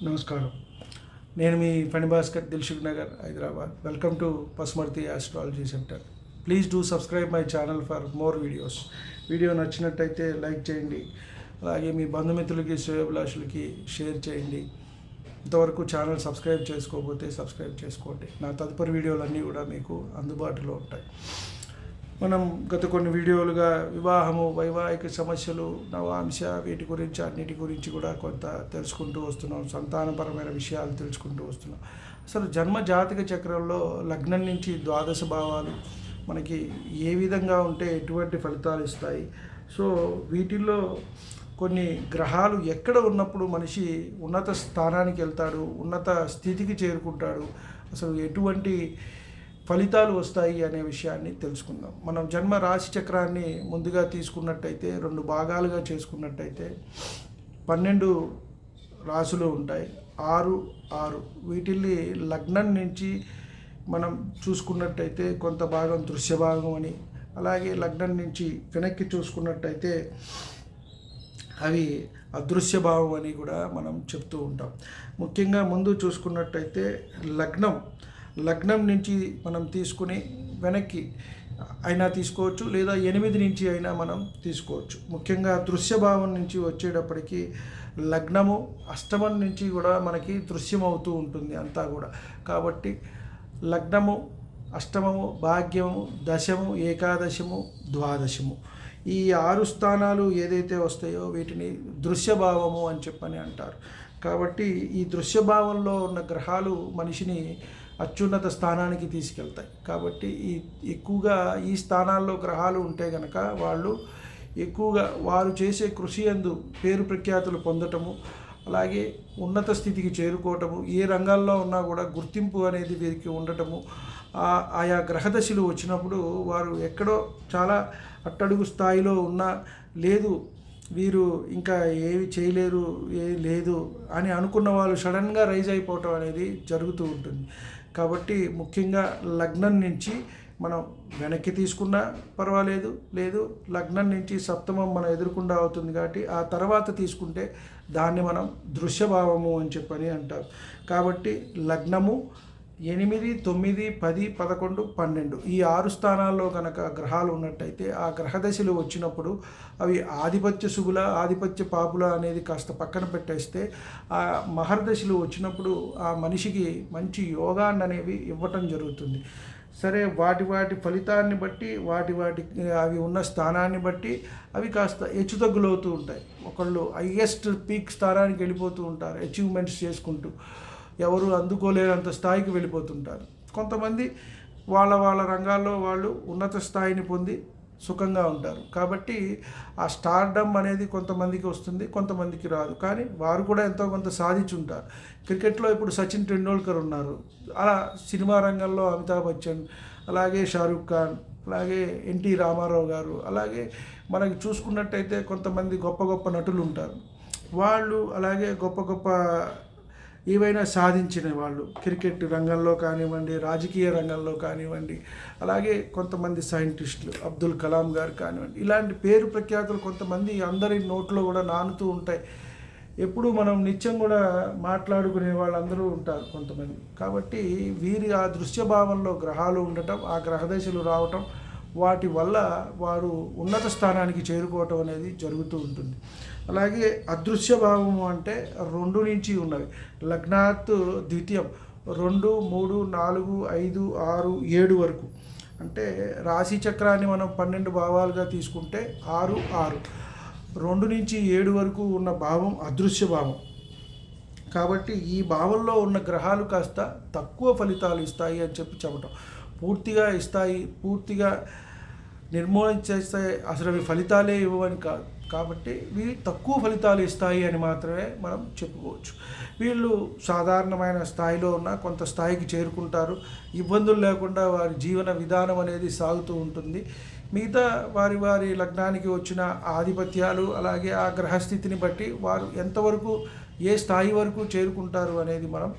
నమస్కారం. నేను మీ Phani Bhaskar, Dilsukhnagar, Hyderabad. Welcome to Pasumarthi astrology centre. Please do subscribe my channel for more videos. Video నచ్చినట్టయితే like చేయండి, అలాగే మీ బంధుమిత్రులకి, శ్రేయోభిలాషులకి షేర్ చేయండి. ఇంతవరకు ఛానల్ సబ్స్క్రైబ్ చేసుకోకపోతే సబ్స్క్రైబ్ చేసుకోండి. నా తదుపరి వీడియోలన్నీ కూడా మీకు అందుబాటులో ఉంటాయి. మనం గత కొన్ని వీడియోలుగా వివాహము, వైవాహిక సమస్యలు, నవాంశ, వీటి గురించి అన్నిటి గురించి కూడా కొంత తెలుసుకుంటూ వస్తున్నాం. సంతానపరమైన విషయాలు తెలుసుకుంటూ వస్తున్నాం. అసలు జన్మ జాతక చక్రంలో లగ్నం నుంచి ద్వాదశ భావాలు మనకి ఏ విధంగా ఉంటే ఎటువంటి ఫలితాలు ఇస్తాయి, సో వీటిల్లో కొన్ని గ్రహాలు ఎక్కడ ఉన్నప్పుడు మనిషి ఉన్నత స్థానానికి వెళ్తాడు, ఉన్నత స్థితికి చేరుకుంటాడు, అసలు ఎటువంటి ఫలితాలు వస్తాయి అనే విషయాన్ని తెలుసుకుందాం. మనం జన్మ రాశి చక్రాన్ని ముందుగా తీసుకున్నట్టయితే, 2 భాగాలుగా చేసుకున్నట్టయితే 12 రాశులు ఉంటాయి. 6 వీటిల్ని లగ్నం నుంచి మనం చూసుకున్నట్టయితే కొంత భాగం దృశ్య భాగం అని, అలాగే లగ్నం నుంచి వెనక్కి చూసుకున్నట్టయితే అవి అదృశ్య భావం అని కూడా మనం చెప్తూ ఉంటాం. ముఖ్యంగా ముందు చూసుకున్నట్టయితే లగ్నం నుంచి మనం తీసుకుని వెనక్కి అయినా తీసుకోవచ్చు, లేదా 8 నుంచి అయినా మనం తీసుకోవచ్చు. ముఖ్యంగా దృశ్యభావం నుంచి వచ్చేటప్పటికి లగ్నము అష్టమం నుంచి కూడా మనకి దృశ్యం అవుతూ ఉంటుంది అంతా కూడా. కాబట్టి లగ్నము, అష్టమము, భాగ్యము, దశము, ఏకాదశము, ద్వాదశము, ఈ 6 స్థానాలు ఏదైతే వస్తాయో వీటిని దృశ్యభావము అని చెప్పని అంటారు. కాబట్టి ఈ దృశ్యభావంలో ఉన్న గ్రహాలు మనిషిని అత్యున్నత స్థానానికి తీసుకెళ్తాయి. కాబట్టి ఎక్కువగా ఈ స్థానాల్లో గ్రహాలు ఉంటే కనుక వాళ్ళు ఎక్కువగా వారు చేసే కృషి యందు పేరు ప్రఖ్యాతులు పొందటము, అలాగే ఉన్నత స్థితికి చేరుకోవటము, ఏ రంగాల్లో ఉన్నా కూడా గుర్తింపు అనేది వీరికి ఉండటము, ఆయా గ్రహదశలు వచ్చినప్పుడు వారు ఎక్కడో చాలా అట్టడుగు స్థాయిలో ఉన్నా, లేదు వీరు ఇంకా ఏవి చేయలేరు, లేదు అని అనుకున్న వాళ్ళు సడన్గా రైజ్ అయిపోవటం అనేది జరుగుతూ ఉంటుంది. కాబట్టి ముఖ్యంగా లగ్నం నుంచి మనం వెనక్కి తీసుకున్నా పర్వాలేదు, లేదు లగ్నం నుంచి సప్తమం మనం ఎదుర్కొండా అవుతుంది కాబట్టి ఆ తర్వాత తీసుకుంటే దాన్ని మనం దృశ్యభావము అని చెప్పని అంటారు. కాబట్టి లగ్నము 8, 9, 10, 11, 12 ఈ 6 స్థానాల్లో కనుక గ్రహాలు ఉన్నట్టయితే ఆ గ్రహదశలు వచ్చినప్పుడు అవి ఆధిపత్య శుభుల, ఆధిపత్య పాపుల అనేది కాస్త పక్కన పెట్టేస్తే ఆ మహర్దశలు వచ్చినప్పుడు ఆ మనిషికి మంచి యోగాన్ని అనేవి ఇవ్వటం జరుగుతుంది. సరే, వాటి ఫలితాన్ని బట్టి అవి ఉన్న స్థానాన్ని బట్టి అవి కాస్త హెచ్చుతగ్గులవుతూ ఉంటాయి. ఒకళ్ళు హైయెస్ట్ పీక్ స్థానానికి వెళ్ళిపోతూ ఉంటారు, అచీవ్మెంట్స్ చేసుకుంటూ ఎవరు అందుకోలేనంత స్థాయికి వెళ్ళిపోతుంటారు. కొంతమంది వాళ్ళ రంగాల్లో వాళ్ళు ఉన్నత స్థాయిని పొంది సుఖంగా ఉంటారు. కాబట్టి ఆ స్టార్డమ్ అనేది కొంతమందికి వస్తుంది, కొంతమందికి రాదు. కానీ వారు కూడా ఎంతో కొంత సాధించుంటారు. క్రికెట్లో ఇప్పుడు సచిన్ టెండూల్కర్ ఉన్నారు, అలా సినిమా రంగంలో అమితాబ్ బచ్చన్, అలాగే షారూఖ్ ఖాన్, అలాగే ఎన్టీ రామారావు గారు, అలాగే మనకి చూసుకున్నట్టయితే కొంతమంది గొప్ప నటులు ఉంటారు. వాళ్ళు అలాగే గొప్ప ఏవైనా సాధించిన వాళ్ళు క్రికెట్ రంగంలో కానివ్వండి, రాజకీయ రంగంలో కానివ్వండి, అలాగే కొంతమంది సైంటిస్టులు, అబ్దుల్ కలాం గారు కానివ్వండి, ఇలాంటి పేరు ప్రఖ్యాతులు కొంతమంది అందరి నోట్లో కూడా నానుతూ ఉంటాయి. ఎప్పుడు మనం నిత్యం కూడా మాట్లాడుకునే వాళ్ళందరూ ఉంటారు కొంతమంది. కాబట్టి వీరి ఆ దృశ్యభావంలో గ్రహాలు ఉండటం, ఆ గ్రహదశలు రావటం, వాటి వల్ల వారు ఉన్నత స్థానానికి చేరుకోవటం అనేది జరుగుతూ ఉంటుంది. అలాగే అదృశ్య భావము అంటే 2 నుంచి ఉన్నవి. లగ్నాత్ ద్వితీయం 2, 3, 4, 5, 6, 7 వరకు, అంటే రాశి చక్రాన్ని మనం 12 భావాలుగా తీసుకుంటే 6, 2 నుంచి 7 వరకు ఉన్న భావం అదృశ్య భావం. కాబట్టి ఈ భావంలో ఉన్న గ్రహాలు కాస్త తక్కువ ఫలితాలు ఇస్తాయి అని చెప్పటం. పూర్తిగా ఇస్తాయి, పూర్తిగా నిర్మూలించేస్తాయి, అసలు అవి ఫలితాలే ఇవ్వని కాదు. కాబట్టి వీళ్ళు తక్కువ ఫలితాలు ఇస్తాయి అని మాత్రమే మనం చెప్పుకోవచ్చు. వీళ్ళు సాధారణమైన స్థాయిలో ఉన్న కొంత స్థాయికి చేరుకుంటారు, ఇబ్బందులు లేకుండా వారి జీవన విధానం అనేది సాగుతూ ఉంటుంది. మిగతా వారి లగ్నానికి వచ్చిన ఆధిపత్యాలు, అలాగే ఆ గ్రహస్థితిని బట్టి వారు ఎంతవరకు ఏ స్థాయి వరకు చేరుకుంటారు అనేది మనం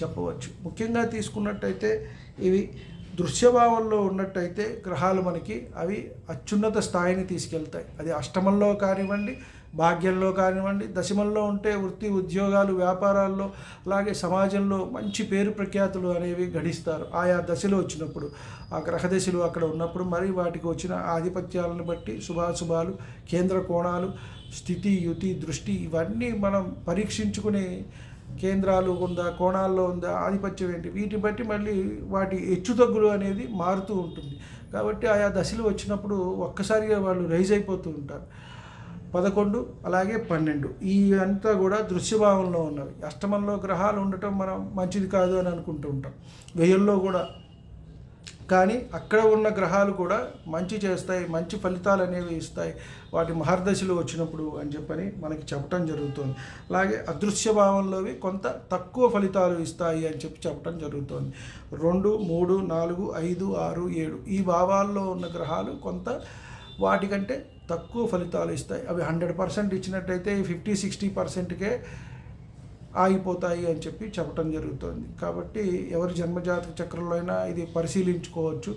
చెప్పవచ్చు. ముఖ్యంగా తీసుకున్నట్టయితే ఇవి దృశ్యభావంలో ఉన్నట్టయితే గ్రహాలు మనకి అవి అత్యున్నత స్థాయిని తీసుకెళ్తాయి. అది అష్టమంలో కానివ్వండి, భాగ్యంలో కానివ్వండి, దశమంలో ఉంటే వృత్తి ఉద్యోగాలు వ్యాపారాల్లో అలాగే సమాజంలో మంచి పేరు ప్రఖ్యాతులు అనేవి గడిస్తారు ఆయా దశలు వచ్చినప్పుడు. ఆ గ్రహ దశలు అక్కడ ఉన్నప్పుడు మరి వాటికి వచ్చిన ఆధిపత్యాలను బట్టి శుభాశుభాలు, కేంద్ర కోణాలు, స్థితి యుతి దృష్టి ఇవన్నీ మనం పరీక్షించుకుని కేంద్రాలు ఉందా, కోణాల్లో ఉందా, ఆధిపత్యం ఏంటి, వీటిని బట్టి మళ్ళీ వాటి హెచ్చుతగ్గులు అనేది మారుతూ ఉంటుంది. కాబట్టి ఆయా దశలు వచ్చినప్పుడు ఒక్కసారిగా వాళ్ళు రైజ్ అయిపోతూ ఉంటారు. 11 అలాగే 12 ఈ అంతా కూడా దృశ్యభావంలో ఉన్నవి. అష్టమంలో గ్రహాలు ఉండటం మనం మంచిది కాదు అని అనుకుంటూ ఉంటాం, వ్యయంలో కూడా. కానీ అక్కడ ఉన్న గ్రహాలు కూడా మంచి చేస్తాయి, మంచి ఫలితాలు అనేవి ఇస్తాయి వాటి మహర్దశలు వచ్చినప్పుడు అని చెప్పని మనకి చెప్పటం జరుగుతుంది. అలాగే అదృశ్య భావంలోవి కొంత తక్కువ ఫలితాలు ఇస్తాయి అని చెప్పటం జరుగుతుంది. 2, 3, 4, 5, 6, 7 ఈ భావాల్లో ఉన్న గ్రహాలు కొంత వాటికంటే తక్కువ ఫలితాలు ఇస్తాయి. అవి 100% ఇచ్చినట్టయితే 50-60%కే ఆగిపోతాయి అని చెప్పటం జరుగుతుంది. కాబట్టి ఎవరి జన్మజాతక చక్రంలో అయినా ఇది పరిశీలించుకోవచ్చు.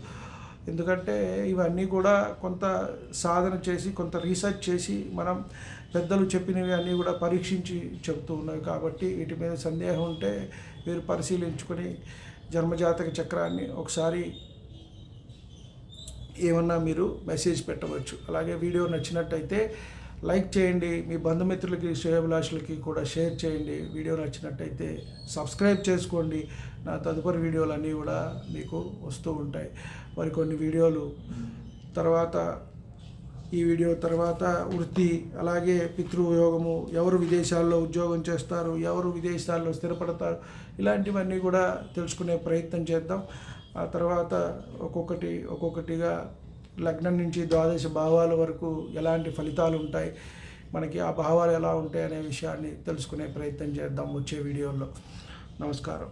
ఎందుకంటే ఇవన్నీ కూడా కొంత సాధన చేసి, కొంత రీసెర్చ్ చేసి, మనం పెద్దలు చెప్పినవి అన్నీ కూడా పరీక్షించి చెప్తూ ఉన్నాయి. కాబట్టి వీటి మీద సందేహం ఉంటే మీరు పరిశీలించుకొని జన్మజాతక చక్రాన్ని ఒకసారి ఏమన్నా మీరు మెసేజ్ పెట్టవచ్చు. అలాగే వీడియో నచ్చినట్టయితే లైక్ చేయండి, మీ బంధుమిత్రులకి శ్రేయోభిలాషులకి కూడా షేర్ చేయండి. వీడియో నచ్చినట్టయితే సబ్స్క్రైబ్ చేసుకోండి. నా తదుపరి వీడియోలు అన్నీ కూడా మీకు వస్తూ ఉంటాయి. మరికొన్ని వీడియోలు తర్వాత, ఈ వీడియో తర్వాత వృత్తి, అలాగే పితృయోగము, ఎవరు విదేశాల్లో ఉద్యోగం చేస్తారు, ఎవరు విదేశాల్లో స్థిరపడతారు, ఇలాంటివన్నీ కూడా తెలుసుకునే ప్రయత్నం చేద్దాం. ఆ తర్వాత ఒక్కొక్కటిగా లగ్నం నుంచి ద్వాదశ భావాల వరకు ఎలాంటి ఫలితాలు ఉంటాయి, మనకి ఆ భావాలు ఎలా ఉంటాయి అనే విషయాన్ని తెలుసుకునే ప్రయత్నం చేద్దాం వచ్చే వీడియోలో. నమస్కారం.